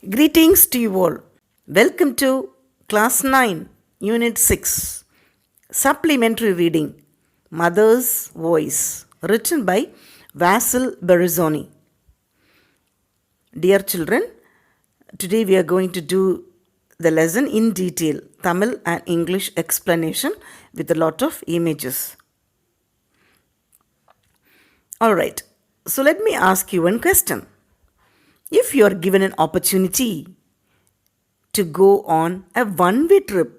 Greetings to you all. Welcome to Class 9, Unit 6, Supplementary Reading, Mother's Voice, written by Vasil Berrizzoni. Dear children, today we are going to do the lesson in detail, Tamil and English explanation with a lot of images. Alright, so let me ask you one question. If you are given an opportunity to go on a one-way trip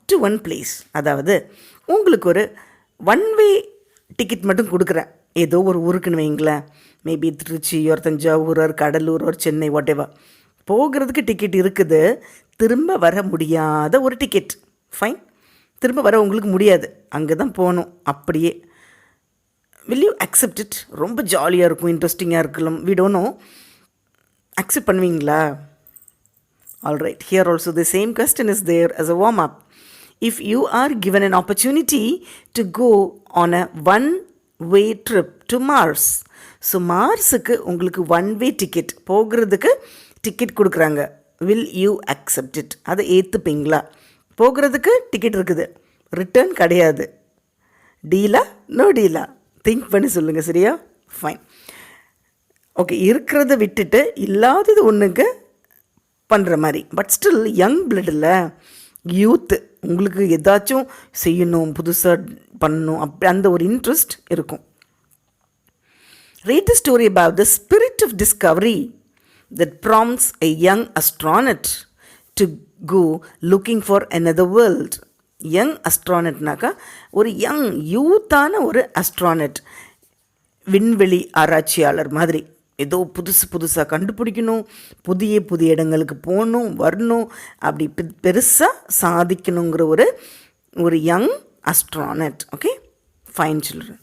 to one place, அதாவது உங்களுக்கு ஒரு ஒன்-வே ticket மட்டும் கொடுக்குறேன், ஏதோ ஒரு ஊருக்குன்னு வைங்களேன், maybe Trichy ஒரு தஞ்சாவூர் ஒரு கடலூர் ஒரு சென்னை வாட்டெவர், போகிறதுக்கு டிக்கெட் இருக்குது, திரும்ப வர முடியாத ஒரு டிக்கெட், ஃபைன், திரும்ப வர உங்களுக்கு முடியாது, அங்கே தான் போகணும் அப்படியே. Will you accept it? ரொம்ப ஜாலியாக இருக்கும், இன்ட்ரெஸ்டிங்காக இருக்கலாம், வி டோன்ட் நோ. அக்செப்ட் பண்ணுவீங்களா? Alright, here also the same question is there as a warm-up. If you are given an opportunity to go on a one-way trip to Mars, so Marsக்கு உங்களுக்கு one-way ticket, போகிறதுக்கு ticket கொடுக்குறாங்க, will you accept it? அதை ஏற்றுப்பீங்களா? போகிறதுக்கு ticket இருக்குது, return கிடையாது, டீலா no டீலா? Think பண்ணி சொல்லுங்கள், சரியா? ஃபைன். ஓகே, இருக்கிறத விட்டுட்டு இல்லாதது ஒன்றுக்கு பண்ணுற மாதிரி, பட் ஸ்டில் யங் பிளட்டில், யூத்து, உங்களுக்கு ஏதாச்சும் செய்யணும், புதுசாக பண்ணணும், அப்படி அந்த ஒரு இன்ட்ரெஸ்ட் இருக்கும். Read the story about the spirit of discovery that prompts a young astronaut to go looking for another world. Young அஸ்ட்ரானட்னாக்கா ஒரு யங் யூத்தான ஒரு அஸ்ட்ரானட், விண்வெளி ஆராய்ச்சியாளர் மாதிரி, ஏதோ புதுசாக கண்டுபிடிக்கணும், புதிய புதிய இடங்களுக்கு போகணும், வரணும், அப்படி பெருசாக சாதிக்கணுங்கிற ஒரு young astronaut. Okay, fine children.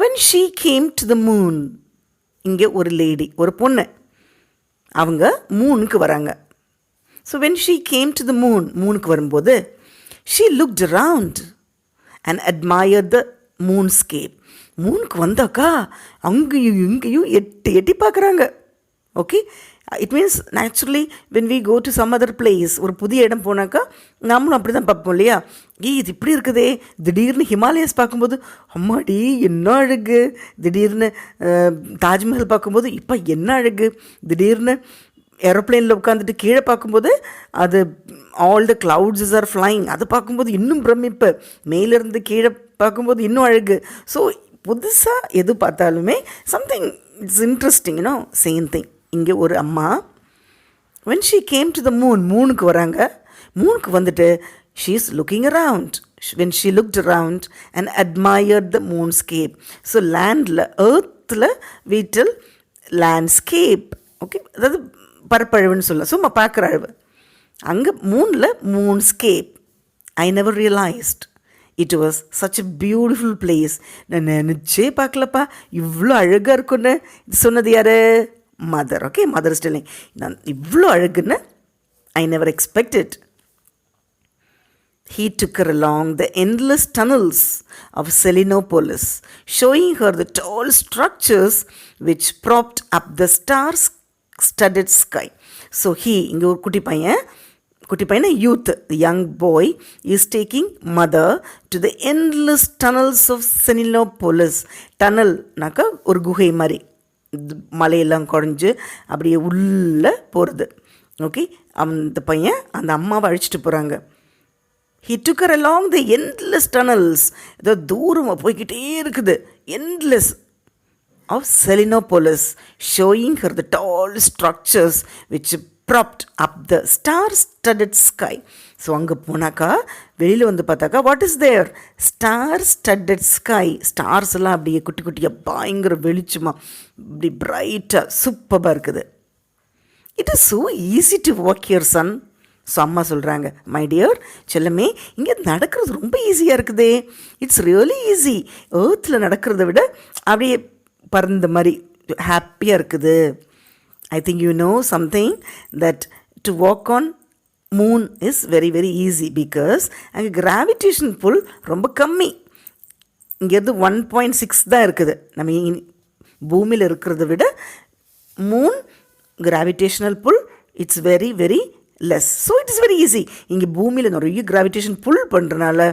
when she came to the moon, இங்கே ஒரு லேடி, ஒரு பொண்ணு, அவங்க மூனுக்கு வராங்க. So when she came to the moon, மூனுக்கு வரும்போது, she looked around and admired the moonscape. மூனுக்கு வந்தாக்கா அங்கேயும் இங்கேயும் எட்டி பார்க்குறாங்க. Okay, it means naturally when we go to some other place, ஒரு புதிய இடம் போனாக்கா நம்மளும் அப்படி தான் பார்ப்போம் இல்லையா? இது இப்படி இருக்குதே, திடீர்னு ஹிமாலயஸ் பார்க்கும்போது அம்மாடி என்ன அழகு, திடீர்னு தாஜ்மஹல் பார்க்கும்போது இப்போ என்ன அழகு, திடீர்னு ஏரோப்ளேனில் உட்காந்துட்டு கீழே பார்க்கும்போது அது all the clouds are flying, அதை பார்க்கும்போது இன்னும் பிரமிப்பு, மேலேருந்து கீழே பார்க்கும்போது இன்னும் அழகு. ஸோ புதுசாக எது பார்த்தாலுமே something it's interesting, you know. Same thing இங்கே ஒரு அம்மா, when she came to the moon, மூனுக்கு வராங்க, மூனுக்கு வந்துட்டு she is looking around. when she looked around and admired the moonscape, so landல earthல வீட்டில் landscape, ஓகே, அதாவது பரப்பழவுன்னு சொல்லலாம், சும்மா பார்க்குற அழகு. அங்கே மூணில் moonscape. I never realised it was such a beautiful place. நான் நினச்சே பார்க்கலப்பா இவ்வளோ அழகாக இருக்குன்னு. இது சொன்னது யார்? மதர். ஓகே, மதர் ஸ்டெல்லிங், நான் இவ்வளோ அழகுன்னு I never expected. He took her along the endless tunnels of Selenopolis, showing her the tall structures which propped up the star-studded sky. So he, இங்கே ஒரு குட்டி பையனை youth, young boy, is taking mother to the endless tunnels of Selenopolis. டனல்னாக்கா ஒரு குகை மாதிரி, மலையெல்லாம் குறைஞ்சு அப்படியே உள்ளே போகிறது. ஓகே, அந்த பையன் அந்த அம்மாவை அழைச்சிட்டு போகிறாங்க. He took her along the endless tunnels, ஏதோ தூரமாக போய்கிட்டே இருக்குது, endless of Selenopolis, showing her the tall structures which propped up the star-studded sky. So அங்கே போனாக்கா வெளியில் வந்து பார்த்தாக்கா what is there? star-studded sky. Stars எல்லாம் அப்படியே குட்டி குட்டியாக பயங்கர வெளிச்சமாக இப்படி பிரைட்டாக சூப்பராக இருக்குது. It is so easy to walk here son. So அம்மா சொல்கிறாங்க, மை டியர் செல்லமே, இங்கே நடக்கிறது ரொம்ப ஈஸியாக இருக்குதே, இட்ஸ் ரியலி ஈஸி. ஏர்த்தில் நடக்கிறத விட அப்படியே பறந்த மாதிரி ஹாப்பியாக இருக்குது. I think you know something that to walk on moon is very very easy because அங்கே கிராவிடேஷன் புல் ரொம்ப கம்மி. இங்கேருந்து 1.6 தான் இருக்குது. நம்ம பூமியில் இருக்கிறத விட moon gravitational pull it's very very less. So it is very easy. இங்கே பூமியில் நிறைய கிராவிடேஷன் புல் பண்ணுறனால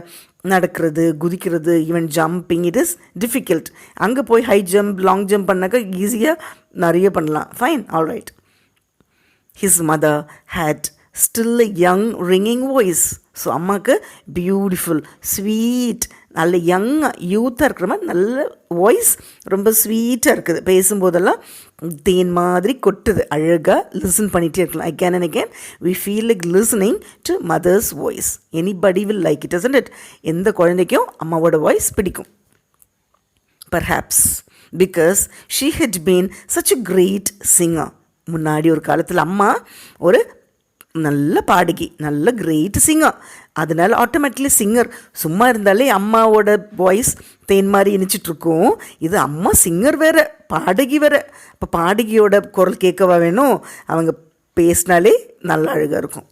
நடக்கிறது, குதிக்கிறது, even jumping it is difficult. அங்கே போய் ஹை ஜம்ப், லாங் ஜம்ப் பண்ணாக்கா ஈஸியாக நிறைய பண்ணலாம். Fine, all right. His mother had still a young ringing voice. So அம்மாவுக்கு பியூட்டிஃபுல் ஸ்வீட் நல்ல யங்காக யூத்தாக இருக்கிற மாதிரி நல்ல வாய்ஸ், ரொம்ப ஸ்வீட்டாக இருக்குது. பேசும்போதெல்லாம் தேன் மாதிரி கொட்டுது. அழகாக லிசன் பண்ணிகிட்டே இருக்கலாம். Again and again we feel like listening to mother's voice. Anybody will like it, isn't it? எந்த குழந்தைக்கும் அம்மாவோட வாய்ஸ் பிடிக்கும். Perhaps because she had been such a great singer. முன்னாடி ஒரு காலத்தில் அம்மா ஒரு நல்ல பாடகி, நல்ல கிரேட் சிங்கர். அதனால ஆட்டோமேட்டிக்லி சிங்கர் சும்மா இருந்தாலே அம்மாவோட வாய்ஸ் தேன் மாதிரி இனிச்சிட்ருக்கும். இது அம்மா சிங்கர் வேறு, பாடகி வேறு. இப்போ பாடகியோட குரல் கேட்கவா வேணும்? அவங்க பேசினாலே நல்ல அழகாக இருக்கும்.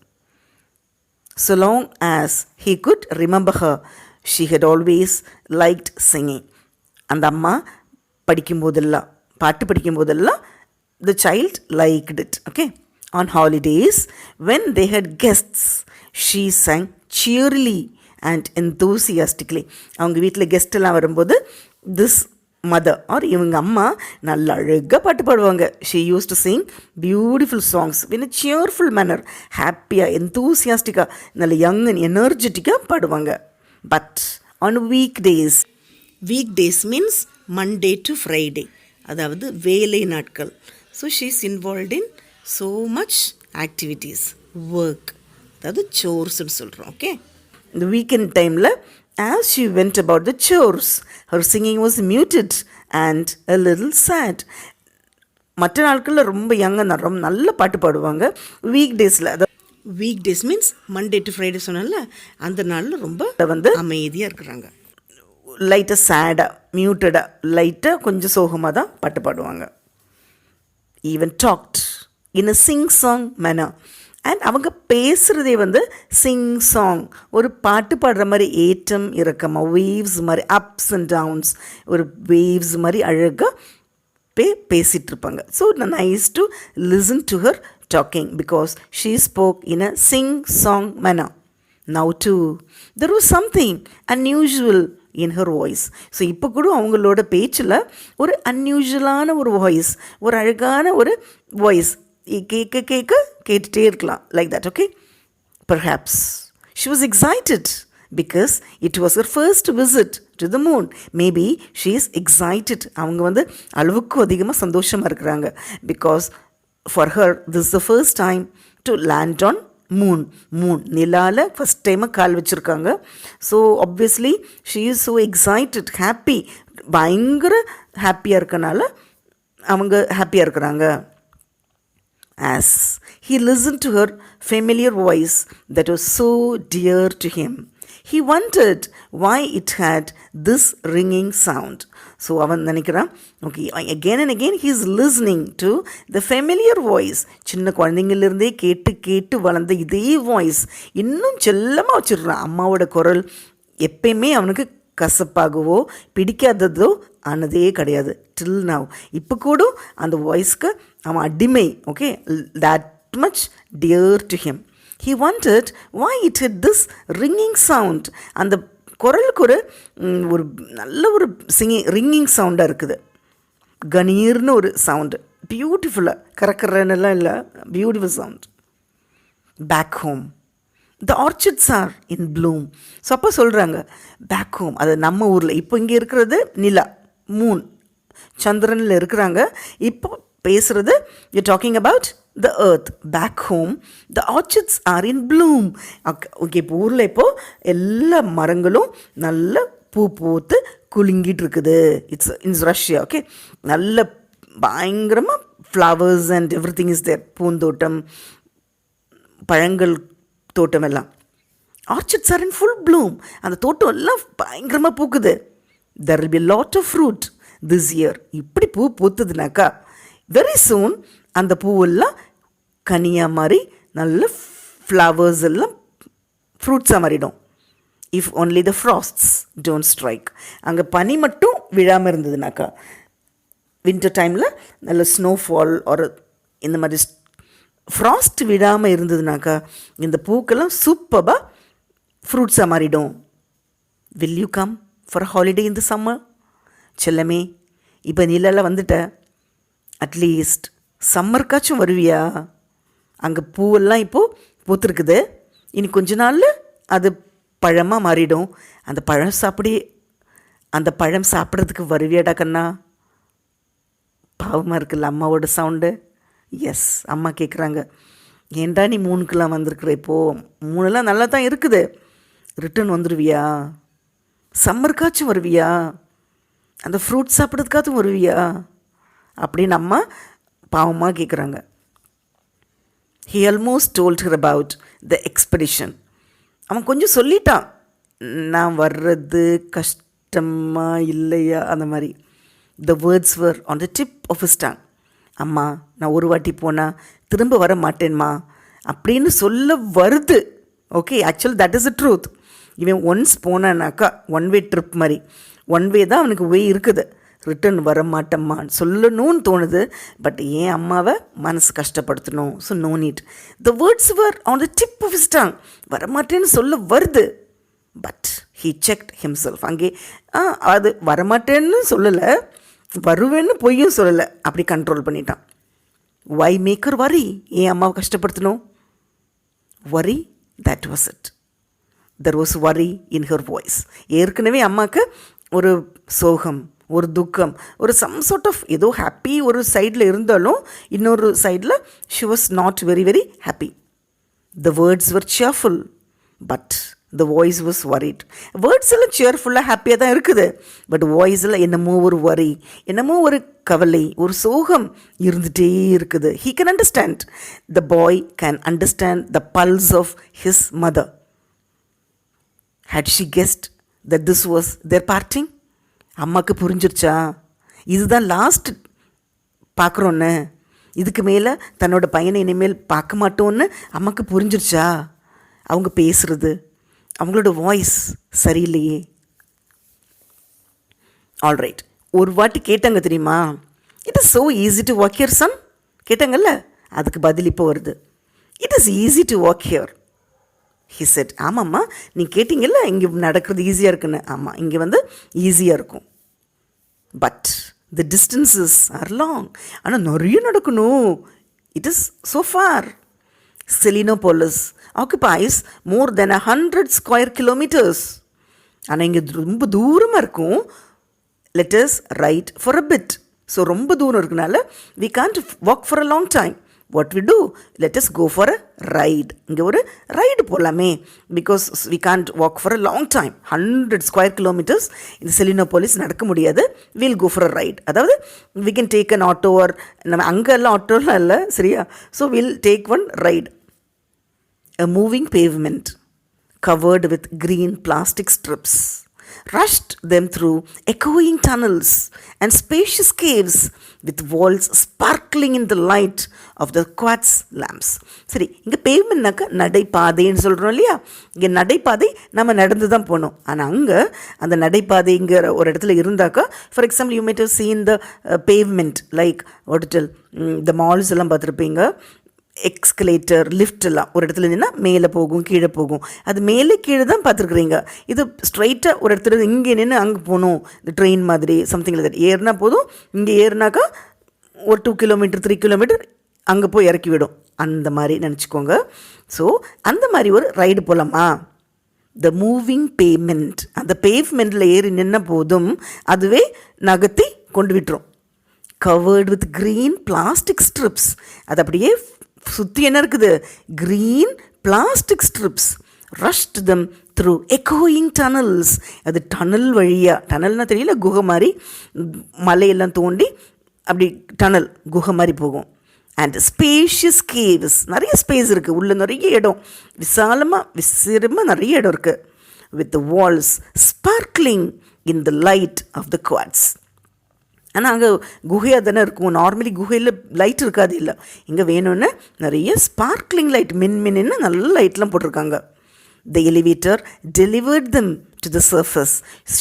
So long as he could remember her, she had always liked singing. அந்த அம்மா படிக்கும்போதெல்லாம், பாட்டு படிக்கும்போதெல்லாம் the child liked it. Okay. On holidays, when they had guests, she sang cheerily and enthusiastically. அவங்க வீட்டில் கெஸ்ட் எல்லாம் வரும்போது this mother or இவங்க அம்மா நல்ல அழகாக பாட்டு பாடுவாங்க. she used to sing beautiful songs in a cheerful manner. ஹாப்பியாக, enthusiastic-ஆ, நல்ல யங் அண்ட் எனர்ஜெட்டிக்காக பாடுவாங்க. But on weekdays means Monday to Friday, அதாவது வேலை நாட்கள். So she is involved in so much activities, work, அதாவது chores-ன்னு சொல்கிறோம். ஓகே, இந்த வீக்கெண்ட் டைமில் as she went about the chores, her singing was muted and a little sad. மற்ற நாட்களில் ரொம்ப யங்காக ரொம்ப நல்ல பாட்டு பாடுவாங்க. வீக்டேஸில், அதாவது weekdays means Monday to Friday சொன்னால, அந்த நாளில் ரொம்ப வந்து அமைதியாக இருக்கிறாங்க. லைட்டாக சேடாக, மியூட்டடாக, லைட்டாக கொஞ்சம் சோகமாக தான் பாட்டு பாடுவாங்க. even talked in a sing-song manner. And அவங்க பேசுகிறதே வந்து சிங் சாங், ஒரு பாட்டு பாடுற மாதிரி ஏற்றம் இறக்கமாக, வேவ்ஸ் மாதிரி, அப்ஸ் அண்ட் டவுன்ஸ், ஒரு வேவ்ஸ் மாதிரி அழகாக பேசிகிட்டு இருப்பாங்க. So nice to listen to her talking because she spoke in a sing song manner. Now too there was something unusual in her voice. So இப்போ கூட அவங்களோட பேச்சில் ஒரு அன்யூஷுவலான ஒரு வாய்ஸ், ஒரு அழகான ஒரு வாய்ஸ் கேட்டுகிட்டே இருக்கலாம். Like that. Okay. Perhaps she was excited because it was her first visit to the moon. Maybe she is excited. அவங்க வந்து அளவுக்கு அதிகமாக சந்தோஷமாக இருக்கிறாங்க. Because for her this is the first time to land on Moon நிலாவில் first டைமாக கால் வச்சுருக்காங்க. So obviously she is so excited, happy, பயங்கர ஹாப்பியாக இருக்கனால அவங்க ஹாப்பியாக இருக்கிறாங்க. As he listened to her familiar voice that was so dear to him, he wondered why it had this ringing sound. So அவன் நினைக்கிறான், okay, again and again he is listening to the familiar voice. சின்ன குழந்தைங்கள்லேருந்தே கேட்டு கேட்டு வளர்ந்த இதே voice இன்னும் செல்லமாக வச்சுருறான். அம்மாவோட குரல் எப்பயுமே அவனுக்கு கசப்பாகவோ பிடிக்காததோ ஆனதே கிடையாது. டில் நவ், இப்போ கூட அந்த வாய்ஸ்க்கு அவன் அடிமை. Okay, that much dear to him. He wondered why it had this ringing sound. அந்த குரலுக்கு ஒரு நல்ல ஒரு ரிங்கிங் சவுண்டாக இருக்குது. கணீர்னு ஒரு சவுண்டு, பியூட்டிஃபுல்லாக, கரக்கரன்னெல்லாம் இல்லை, beautiful sound. Back home the orchids are in bloom. So அப்போ சொல்கிறாங்க பேக் ஹோம், அது நம்ம ஊரில். இப்போ இங்கே இருக்கிறது நிலா, மூன், சந்திரனில் இருக்கிறாங்க. இப்போ பேசுகிறது you talking about the earth. Back home the orchids are in bloom. Okay, இப்போ ஊரில் இப்போது எல்லா மரங்களும் நல்ல பூ பூத்து குலுங்கிட்டு இருக்குது. It's Russia. ஓகே, நல்ல பயங்கரமாக flowers and everything is there. பூந்தோட்டம், பழங்கள் தோட்டம் எல்லாம். Orchids are in full bloom. அந்த தோட்டம் எல்லாம் பயங்கரமாக பூக்குது. There will be lot of fruit this year. இப்படி பூ பூத்துதுனாக்கா வெரி சூன் அந்த பூவெல்லாம் கனியாக மாதிரி நல்ல ஃப்ளவர்ஸ் எல்லாம் ஃப்ரூட்ஸாக மாறிடும். If only the frosts don't strike. அங்கே பனி மட்டும் விழாமல் இருந்ததுனாக்கா, வின்டர் டைமில் நல்ல ஸ்னோஃபால் ஒரு இந்த மாதிரி ஃப்ராஸ்ட் விடாமல் இருந்ததுனாக்கா இந்த பூக்கெல்லாம் சூப்பராக ஃப்ரூட்ஸாக மாறிடும். Will you come for holiday இந்த சம்மர்? செல்லமே, இப்போ நீலாம் வந்துட்ட, அட்லீஸ்ட் சம்மருக்காச்சும் வருவியா? அங்கே பூவெல்லாம் இப்போது பூத்துருக்குது, இனி கொஞ்ச நாளில் அது பழமாக மாறிடும். அந்த பழம் சாப்பிட்றதுக்கு வருவியாடா கண்ணா? பாவமாக இருக்குல்ல அம்மாவோட சவுண்டு. எஸ், அம்மா கேட்குறாங்க, ஏண்டா நீ 3க்குலாம் வந்திருக்கிற? இப்போது 3 நல்லா தான் இருக்குது, ரிட்டர்ன் வந்துடுவியா? சம்மருக்காச்சும் வருவியா? அந்த ஃப்ரூட் சாப்பிட்றதுக்காச்சும் வருவியா அப்படின்னு அம்மா பாவமாக கேட்குறாங்க. He almost told her about the expedition. அவன் கொஞ்சம் சொல்லிட்டான், நான் வர்றது கஷ்டமா இல்லையா அந்த மாதிரி. The words were on the tip of his tongue. அம்மா, நான் ஒரு வாட்டி போனால் திரும்ப வர மாட்டேன்மா அப்படின்னு சொல்ல வருது. Okay, actually that is the truth. இவன் ஒன்ஸ் போனானாக்கா ஒன் வே ட்ரிப் மாதிரி, ஒன் வே தான் அவனுக்கு வே இருக்குது, ரிட்டர்ன் வர மாட்டம்மான்னு சொல்லணும்னு தோணுது. பட் ஏன் அம்மாவை மனசு கஷ்டப்படுத்தணும்? So no need. The words were on the tip of his tongue. வரமாட்டேன்னு சொல்ல வருது. But he checked himself. அங்கே அது வரமாட்டேன்னு சொல்லலை, வருவேன்னு பொய்யும் சொல்லலை, அப்படி கண்ட்ரோல் பண்ணிட்டான். வை மேக்கர் வரி? ஏன் அம்மாவை கஷ்டப்படுத்தணும்? Worry, that was it. There was worry in her voice. ஏற்கனவே அம்மாவுக்கு ஒரு சோகம், ஒரு துக்கம், ஒரு சம் சார்ட் ஆஃப் ஏதோ ஹாப்பி ஒரு சைடில் இருந்தாலும் இன்னொரு சைடில் she was not very very happy. The words were cheerful but the voice was worried. Words எல்லாம் சியர்ஃபுல்லாக ஹாப்பியாக தான் இருக்குது, பட் வாய்ஸில் என்னமோ ஒரு வரி, என்னமோ ஒரு கவலை, ஒரு சோகம் இருந்துகிட்டே இருக்குது. He can understand, the boy can understand the pulse of his mother. Had she guessed that this was their parting? அம்மாவுக்கு புரிஞ்சிருச்சா இதுதான் லாஸ்ட் பார்க்குறோன்னு, இதுக்கு மேலே தன்னோட பையனை இனிமேல் பார்க்க மாட்டோன்னு அம்மாவுக்கு புரிஞ்சிருச்சா? அவங்க பேசுகிறது, அவங்களோட வாய்ஸ் சரியில்லையே. ஆல்ரைட், ஒரு வாட்டி கேட்டாங்க தெரியுமா, it is so easy to walk here son கேட்டாங்கல்ல, அதுக்கு பதில் இப்போ வருது, it is easy to walk here. He said, ஆமாம்மா, நீ கேட்டிங்கல்ல இங்கே நடக்கிறது ஈஸியாக இருக்குன்னு. ஆமாம், இங்கே ஈஸியாக இருக்கும். But the distances are long. ஆனால் நிறைய நடக்கணும். It is so far. Selenopolis occupies more than 100 square kilometres. ஆனால் இங்கே ரொம்ப தூரமாக இருக்கும். Let us ride for a bit. So ரொம்ப தூரம் இருக்குனால we can't walk for a long time. What we do? Let us go for a ride. இங்கே ஒரு ரைடு போகலாமே, because we can't walk for a long time. 100 square kilometres இந்த செலினோபோலிஸ் நடக்க முடியாது. we'll go for a ride. அதாவது we can take an auto or நம்ம அங்கெல்லாம் ஆட்டோலாம் இல்லை, சரியா? So we'll take one ride. A moving pavement covered with green plastic strips rushed them through echoing tunnels and spacious caves with walls sparkling in the light of the quartz lamps. சரி, இங்கே பேவ்மெண்ட்னாக்கா நடைபாதைன்னு சொல்கிறோம் இல்லையா? இங்கே நடைபாதை நம்ம நடந்து தான் போகணும். ஆனால் அங்கே அந்த நடைபாதைங்கிற ஒரு இடத்துல இருந்தாக்கா, for example you might have seen the pavement like hotel, இந்த மால்ஸ் எல்லாம் பார்த்துருப்பீங்க. எக்ஸ்கலேட்டர், லிஃப்ட் எல்லாம் ஒரு இடத்துல நின்னா மேலே போகும், கீழே போகும். அது மேலே கீழே தான் பார்த்துருக்குறீங்க. இது ஸ்ட்ரைட்டாக ஒரு இடத்துல இங்கே நின்று அங்கே போகணும், இந்த ட்ரெயின் மாதிரி சம்திங் லைக் தட். ஏறினா போதும், இங்கே ஏறினாக்கா ஒரு 2 கிலோமீட்டர் 3 கிலோமீட்டர் அங்கே போய் இறக்கி விடும். அந்த மாதிரி நினச்சிக்கோங்க. ஸோ அந்த மாதிரி ஒரு ரைடு போகலாமா? த மூவிங் பேமெண்ட், அந்த பேவ்மெண்ட்டில் ஏறி நின்ன போதும் அதுவே நகர்த்தி கொண்டு விட்டுரும். Covered with green plastic strips. அது அப்படியே சுற்றி என்ன இருக்குது? Green plastic strips. Rushed them through எக்கோயிங் டனல்ஸ். அது டனல் வழியாக, டனல்னால் தெரியல, குகை மாதிரி மலையெல்லாம் தோண்டி அப்படி டனல் குகை மாதிரி போகும். அண்ட் ஸ்பேஷியஸ் கேவ்ஸ், நிறைய ஸ்பேஸ் இருக்குது, உள்ளே நிறைய இடம், விசாலமாக நிறைய இடம் இருக்குது. With the walls sparkling in the light of the quartz. ஆனால் அங்கே குகையாக தானே இருக்கும். நார்மலி குகையில் லைட் இருக்காது. இல்லை, இங்கே வேணும்னு நிறைய ஸ்பார்க்லிங் லைட், மின்மின்னு நல்ல லைட்லாம் போட்டிருக்காங்க. The elevator delivered them to the surface.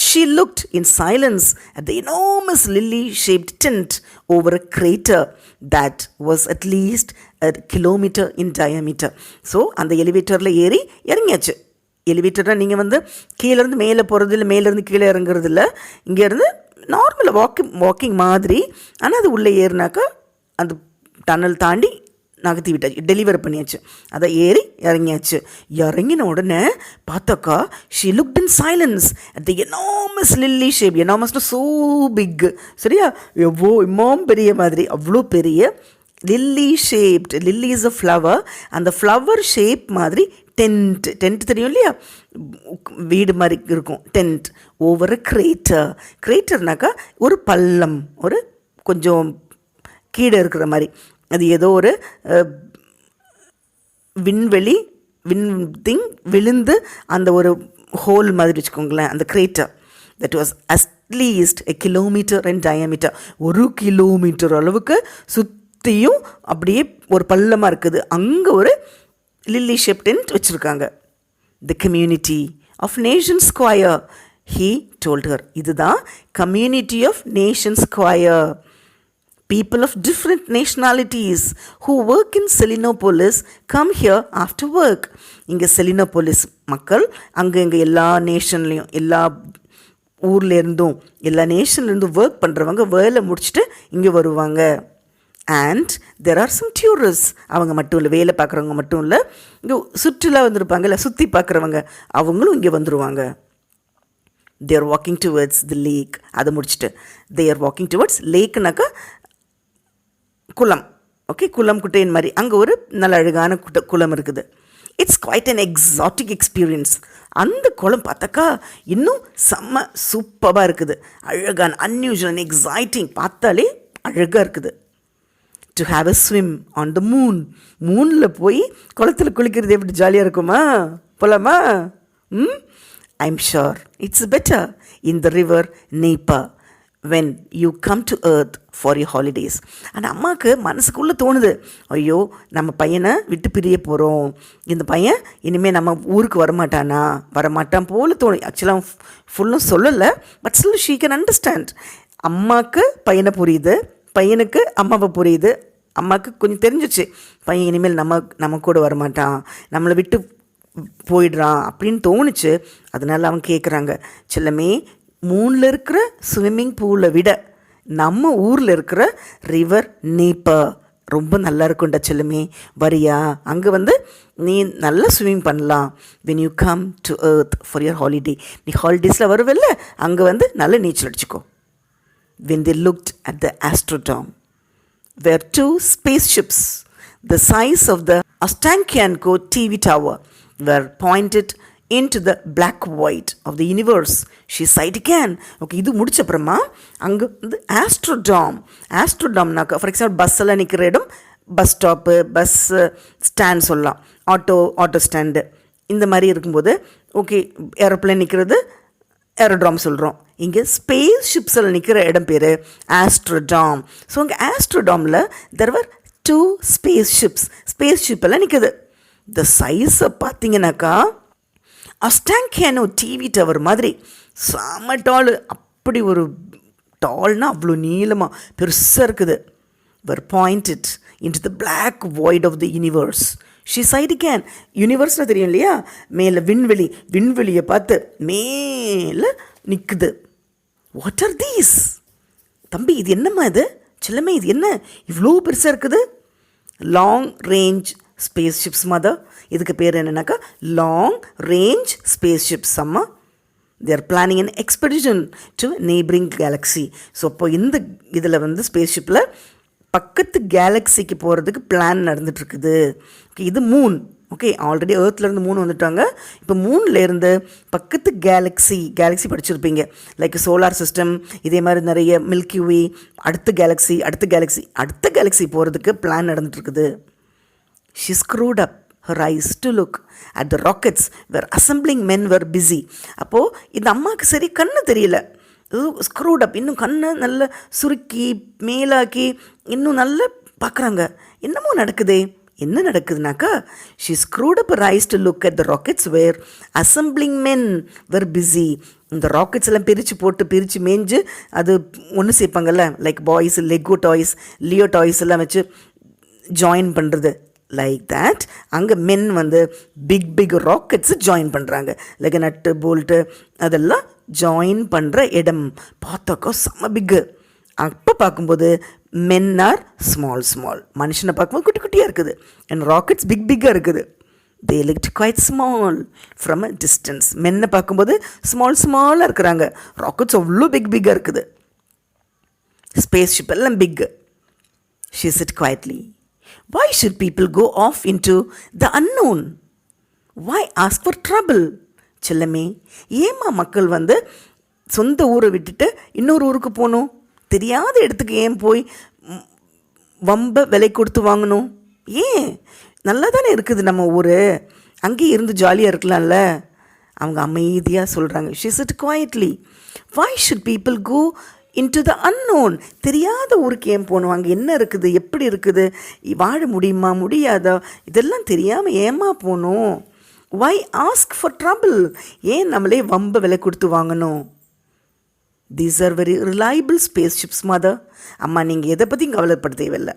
She looked in silence at the enormous lily-shaped tent over a crater that was at least a kilometer in diameter. So, அந்த எலிவேட்டரில் ஏறி இறங்கியாச்சு. எலிவேட்டர்னால் நீங்கள் வந்து கீழேருந்து மேலே போகிறது இல்லை, மேலேருந்து கீழே இறங்குறது இல்லை. இங்கேருந்து நார்மலாக வாக்கிங் மாதிரி. ஆனால் அது உள்ளே ஏறினாக்கா அந்த டன்னல் தாண்டி நகர்த்தி விட்டாச்சு, டெலிவர் பண்ணியாச்சு. அதை ஏறி இறங்கியாச்சு. இறங்கின உடனே பார்த்தாக்கா she looked in silence at the enormous lily shape. எனாமஸ்னா ஸோ பிக், சரியா, எவ்வளோ இம்மாம் பெரிய மாதிரி, அவ்வளோ பெரிய lily shaped. Lily is a flower. அந்த ஃப்ளவர் ஷேப் மாதிரி டென்ட் தெரியும் இல்லையா, வீடு மாதிரி இருக்கும் டென்ட். Over greater. கிரேட்டர்னாக்கா ஒரு பள்ளம், ஒரு கொஞ்சம் கீழே இருக்கிற மாதிரி. அது ஏதோ ஒரு விண்வெளி திங் விழுந்து அந்த ஒரு ஹோல் மாதிரி வச்சுக்கோங்களேன், அந்த greater. That was at least a kilometre in diameter. 1 kilometre அளவுக்கு சுற்றியும் அப்படியே ஒரு பள்ளமாக இருக்குது. அங்கே ஒரு லில்லி ஷேப் டென்ட் வச்சுருக்காங்க. The community of nation square, he told her. இதுதான் community of nation square. People of different nationalities who work in Selenopolis come here after work. இங்கே செலினோபோலிஸ் மக்கள் அங்கே இங்கே எல்லா நேஷன்லேயும், எல்லா ஊர்லேருந்தும், எல்லா நேஷன்லேருந்தும் ஒர்க் பண்ணுறவங்க வேலை முடிச்சுட்டு இங்கே வருவாங்க. And there are some tourist. அவங்க மட்டும் இல்லை, வேலை பார்க்குறவங்க மட்டும் இல்லை, இங்கே சுற்றுலா வந்திருப்பாங்க இல்லை, சுற்றி பார்க்குறவங்க அவங்களும் இங்கே வந்துடுவாங்க. they are walking towards the lake. அதை முடிச்சுட்டு they are walking towards லேக்குனாக்கா குளம். ஓகே, குளம் குட்டையின் மாதிரி அங்கே ஒரு நல்ல அழகான குளம் இருக்குது. It's quite an exotic experience. அந்த குளம் பார்த்தாக்கா இன்னும் செம்ம சூப்பராக இருக்குது, அழகான அன்யூஷுவல் அண்ட் எக்ஸைட்டிங், பார்த்தாலே அழகாக இருக்குது. To have a swim on the moon. மூனில் போய் குளத்தில் குளிக்கிறது எப்படி ஜாலியாக இருக்குமா? போகலாமா? I'm sure it's better in the river Napa when you come to earth for your holidays. அந்த அம்மாவுக்கு மனசுக்குள்ளே தோணுது, ஐயோ நம்ம பையனை விட்டு பிரிய போகிறோம், இந்த பையன் இனிமேல் நம்ம ஊருக்கு வரமாட்டான் போல தோணும். ஆக்சுவலாக ஃபுல்லும் சொல்லலை, but still she can understand. அம்மாவுக்கு பையனை புரியுது, பையனுக்கு அம்மாவை புரியுது. அம்மாவுக்கு கொஞ்சம் தெரிஞ்சிச்சு, பையன் இனிமேல் நம்ம கூட வரமாட்டான், நம்மளை விட்டு போயிடுறான் அப்படின்னு தோணுச்சு. அதனால அவங்க கேட்குறாங்க, செல்லமே மூணில் இருக்கிற ஸ்விம்மிங் பூலை விட நம்ம ஊரில் இருக்கிற ரிவர் நேப்பா ரொம்ப நல்லா இருக்கும்டா செல்லுமே, வரியா? அங்கே வந்து நீ நல்லா ஸ்விம்மிங் பண்ணலாம். when you come to earth for your holiday. நீ ஹாலிடேஸில் வருவல்ல, அங்கே வந்து நல்ல நீச்சல் அடிச்சுக்கோ. when they looked at the Astrodome, were 2 spaceships the size of the Ostankyanko TV tower were pointed into the black void of the universe. She sighed again. Okay, இது முடிச்சப்புறமா அங்கே வந்து ஆஸ்ட்ரோடாம்னாக்கா for example பஸ்ஸெல்லாம் நிற்கிற இடம் பஸ் ஸ்டாப்பு, பஸ் ஸ்டாண்ட் சொல்லலாம், auto stand, இந்த மாதிரி இருக்கும்போது ஓகே ஏரோப்ளேன் நிற்கிறது ஏரோட்ராம் சொல்கிறோம். இங்கே ஸ்பேஸ் ஷிப்ஸில் நிற்கிற இடம் பேர் ஆஸ்ட்ரோடாம். ஸோ அங்கே ஆஸ்ட்ரோடாமில் தெர் வர் 2 ஸ்பேஸ் ஷிப்பெல்லாம் நிற்குது. இந்த சைஸை பார்த்தீங்கன்னாக்கா அஸ்டாங்கியானோ டிவி டவர் மாதிரி செம்ம டால். அப்படி ஒரு டால்னா அவ்வளோ நீளமாக பெருசாக இருக்குது. Were pointed into the black void of the universe. She sighed can. யூனிவர்ஸ்னால் தெரியும் இல்லையா, மேலே விண்வெளியை பார்த்து மேலே நிற்குது. What are these? தம்பி இது என்னம்மா இது? செல்லமே இது என்ன இவ்வளோ பெருசாக இருக்குது? Long range space ships mother. இதுக்கு பேர் என்னன்னாக்கா லாங் ரேஞ்ச் ஸ்பேஸ் ஷிப்ஸ் அம்மா. they are planning an expedition to neighboring galaxy. So அப்போ இந்த இதில் வந்து ஸ்பேஸ் ஷிப்பில் பக்கத்து கேலக்ஸிக்கு போகிறதுக்கு பிளான் நடந்துகிட்ருக்குது. ஓகே, இது மூன். ஓகே, ஆல்ரெடி ஏர்த்லேருந்து மூணு வந்துட்டாங்க. இப்போ மூன்லேருந்து பக்கத்து கேலக்ஸி படிச்சிருப்பீங்க, லைக் சோலார் சிஸ்டம், இதே மாதிரி நிறைய மில்கி வே, அடுத்த கேலக்ஸி போகிறதுக்கு plan நடந்துகிட்ருக்குது. She screwed up her eyes to look at the rockets where assembling men were busy. அப்போது இந்த அம்மாவுக்கு சரி கண்ணு தெரியல. ஸ்க்ரூட் அப், இன்னும் கண்ணை நல்லா சுருக்கி மேலாக்கி இன்னும் நல்லா பார்க்குறாங்க. என்னமோ நடக்குதே, என்ன நடக்குதுனாக்கா, she screwed up her eyes to look at the rockets where assembling men were busy. இந்த ராக்கெட்ஸ் எல்லாம் பிரித்து மேய்ஞ்சு அது ஒன்று சேர்ப்பாங்கல்ல, like boys Lego toys, Lego toys எல்லாம் வச்சு ஜாயின் பண்ணுறது, லைக் தேட் அங்கே மென் வந்து பிக் ராக்கெட்ஸு ஜாயின் பண்ணுறாங்க. லைக் நட்டு போல்ட்டு அதெல்லாம் ஜாயின் பண்ணுற இடம் பார்த்தாக்கா செம்ம பிக்கு. அப்போ பார்க்கும்போது மென் ஆர் ஸ்மால், மனுஷனை பார்க்கும்போது குட்டி குட்டியாக இருக்குது, அண்ட் ராக்கெட்ஸ் பிக்காக இருக்குது. They looked quite small from a distance. மென்னை பார்க்கும்போது ஸ்மாலாக இருக்கிறாங்க, ராக்கெட்ஸ் அவ்வளோ பிக்காக இருக்குது, ஸ்பேஸ் ஷிப் எல்லாம் big. She sit quietly. Why should people go off into the unknown? Why ask for trouble? செல்லமே, ஏமா மக்கள் வந்து சொந்த ஊரை விட்டுட்டு இன்னொரு ஊருக்கு போகணும்? தெரியாத இடத்துக்கு ஏன் போய் வம்ப விலை கொடுத்து வாங்கணும்? ஏன், நல்லா தானே இருக்குது நம்ம ஊர், அங்கேயே இருந்து ஜாலியாக இருக்கலாம்ல. அவங்க அமைதியாக சொல்கிறாங்க. She said quietly. Why should people go into the unknown? தெரியாத ஊருக்கு ஏன் போகணும்? அங்கே என்ன இருக்குது, எப்படி இருக்குது, வாழ முடியுமா முடியாதா, இதெல்லாம் தெரியாமல் ஏமா போகணும்? Why ask for trouble? ஏன் நம்மளே வம்ப விலை கொடுத்து வாங்கணும்? These are very reliable spaceships, mother. அம்மா, நீங்கள் எதை பற்றியும் கவலைப்பட தேவையில்லை.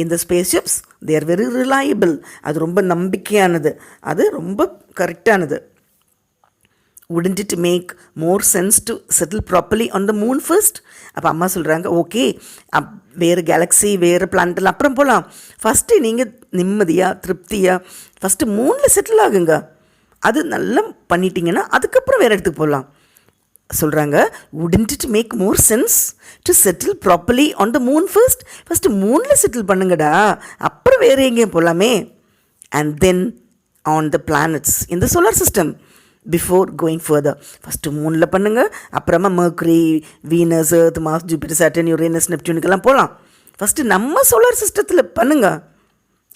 இந்த ஸ்பேஸ்ஷிப்ஸ் தே ஆர் வெரி ரிலையபிள். அது ரொம்ப நம்பிக்கையானது, அது ரொம்ப கரெக்டானது. Wouldn't it make more sense to settle properly on the moon first? அப்போ அம்மா சொல்கிறாங்க, ஓகே, வேறு கேலக்ஸி வேறு பிளானட்டில் அப்புறம் போகலாம், ஃபஸ்ட்டு நீங்கள் நிம்மதியாக திருப்தியாக ஃபஸ்ட்டு மூணில் செட்டில் ஆகுங்க. அது நல்லா பண்ணிட்டீங்கன்னா அதுக்கப்புறம் வேறு இடத்துக்கு போகலாம் சொல்கிறாங்க. Wouldn't it make more sense to settle properly on the moon first? First மூணில் செட்டில் பண்ணுங்கடா, அப்புறம் வேறு எங்கேயும் போகலாமே. And then on the planets in the solar system before going further. First மூணில் பண்ணுங்கள், அப்புறமா Mercury, Venus, Earth, Mars, Jupiter, Saturn, Uranus, Neptuneக்கெல்லாம் போகலாம். ஃபஸ்ட்டு நம்ம சோலார் சிஸ்டத்தில் பண்ணுங்க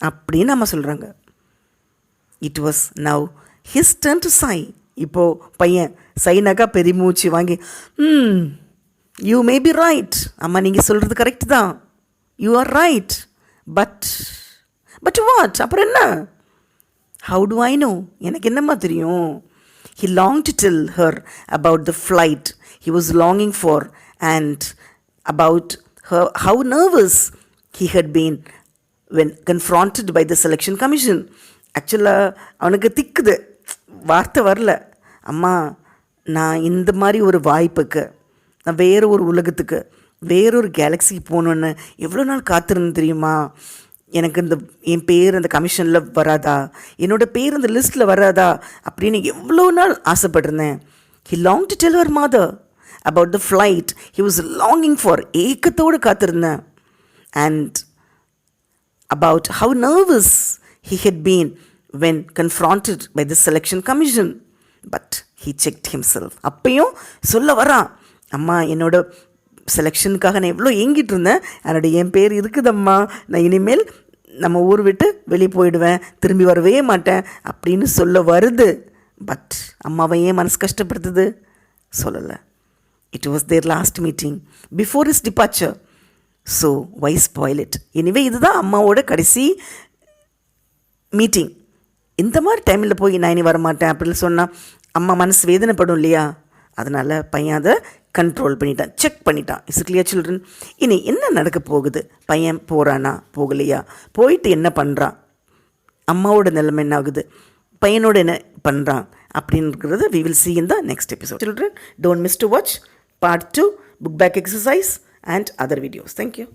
அப்படின்னு நம்ம சொல்கிறாங்க. It was now his turn to sigh. இப்போது பையன் சைனாக்கா பெருமூச்சு வாங்கி, யூ மே பி ரைட், அம்மா நீங்கள் சொல்கிறது கரெக்ட் தான், you are right, but what, அப்புறம் என்ன? ஹவு டு ஐ நோ, எனக்கு என்னம்மா தெரியும்? He longed to tell her about the flight he was longing for and about how nervous he had been when confronted by the selection commission. ஆக்சுவலாக அவனுக்கு திக்குது, வார்த்தை வரல. அம்மா, நான் இந்த மாதிரி ஒரு வாய்ப்புக்கு, நான் வேறு ஒரு உலகத்துக்கு வேறொரு கேலக்ஸிக்கு போகணுன்னு எவ்வளோ நாள் காத்திருந்தேன் தெரியுமா? எனக்கு இந்த என் பேர் அந்த கமிஷனில் வராதா, என்னோடய பேர் அந்த லிஸ்ட்டில் வராதா அப்படின்னு எவ்வளோ நாள் ஆசைப்பட்டிருந்தேன். He longed to tell her mother about the flight he was longing for. ஏக்கத்தோடு காத்திருந்தேன். And about how nervous he had been when confronted by the selection commission. But he checked himself. அப்பையும் சொல்ல வரான், அம்மா என்னோட செலெக்ஷனுக்காக நான் எவ்வளோ ஏங்கிட்டு இருந்தேன், என்னோடய என் பேர் இருக்குதம்மா, நான் இனிமேல் நம்ம ஊர் விட்டு வெளியே போயிடுவேன், திரும்பி வரவே மாட்டேன் அப்படின்னு சொல்ல வருது. பட் அம்மாவை ஏன் மனசு கஷ்டப்படுத்துது? சொல்லலை. It was there last meeting before his departure. So why spoil it? Anyway இதுதான் அம்மாவோட கடைசி மீட்டிங். இந்த மாதிரி டைமில் போய் நான் இனி வரமாட்டேன் அப்படின்னு சொன்னால் அம்மா மனசு வேதனைப்படும் இல்லையா? அதனால் பையன் அதை கண்ட்ரோல் பண்ணிட்டான், செக் பண்ணிட்டான். It's clear children. இனி என்ன நடக்க போகுது? பையன் போகிறானா போகலையா, போயிட்டு என்ன பண்ணுறான், அம்மாவோட நிலைமை என்ன ஆகுது, பையனோட என்ன பண்ணுறான் அப்படிங்கிறத we will see in the next episode. Children, don't miss to watch part 2, book back exercise and other videos. Thank you.